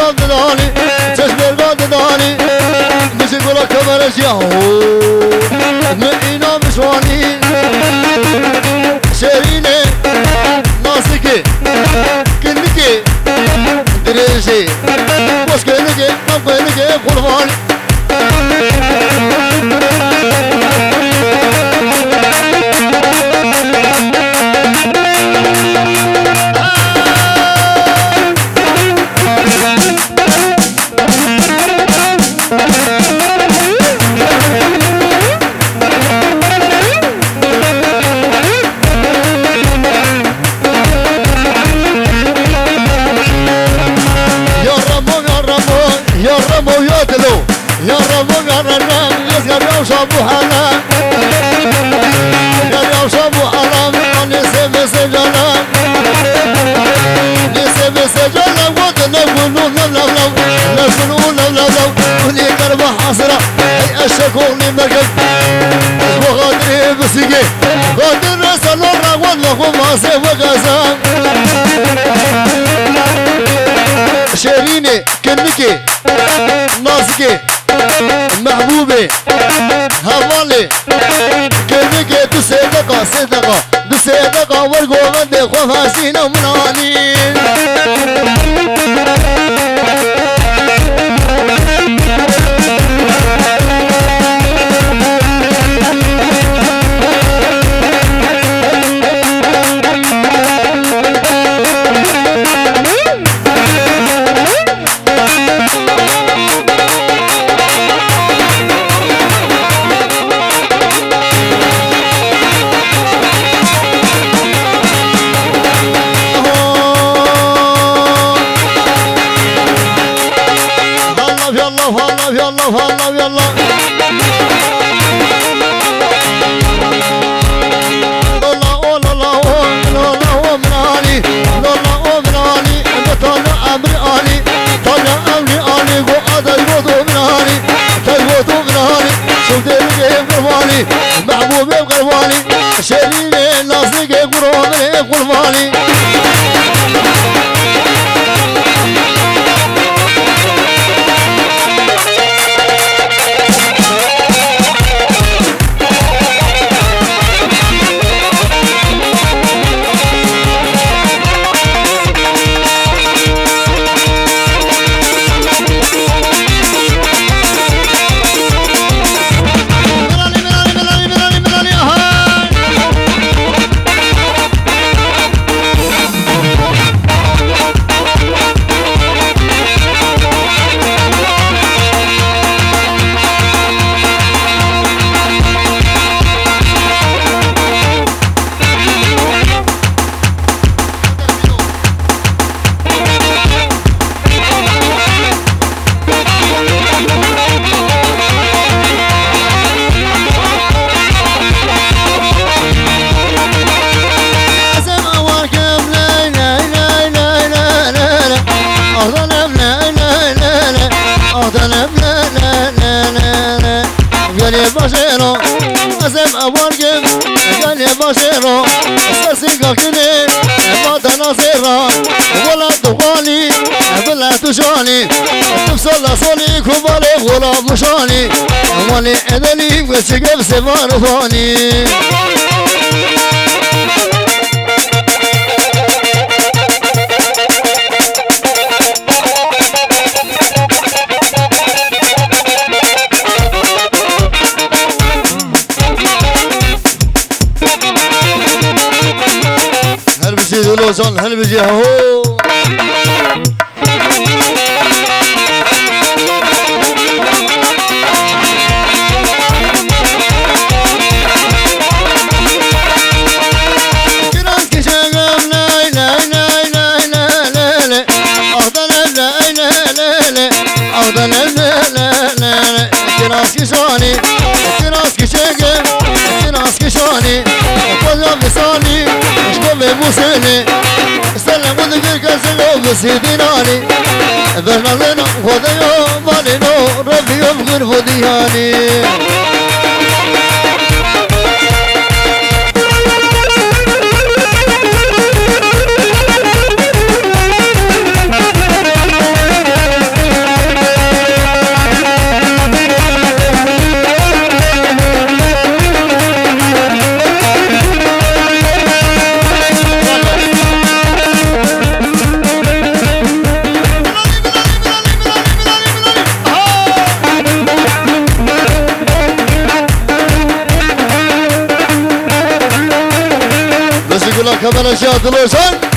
نام داني چشم الگاد داني میشه گلا کمرش یهو من اینا بشوانی شیرینه نازکه کنکه درشه باش کنکه نام کنکه قربانی يا رب قررنا يسقر يا شابو حنا يا شابو حرام نسيب سجنا نسيب سجنا ونقولوا لا لا لا نقولوا لا لا لا ولي قرب حسرة هي الشكوني مركب وغادري بسيجي غادر رسل الرغوان لهم عصيب وغزان شيريني كنكي نازكي محبوبي هوالي كلمك تصدقا صدقا تصدقا ورقو غدي خوفاسين ومنانين محبوبي بقرباني شيريني ناصري قرباني قرباني أبارجم قال يا بشيرو أساسي قاكني ما تناصيرا ولا تقالي بلا تشاني تفصل صوني كبالي ولا مشاني ولي أدلي وسقف سفار ثاني لوزان هل بيجي هو كران كشغم لا لا لا لا لا لا أخذنا لا لا لا لا أخذنا لا لا لا كراس كشاني كراس كشغم كراس كشاني كل بصاني بوسيني استنى مدقر كسلو بسيديناني برنا لنا خديو بالينو ربي يبغر خدياني دلوشان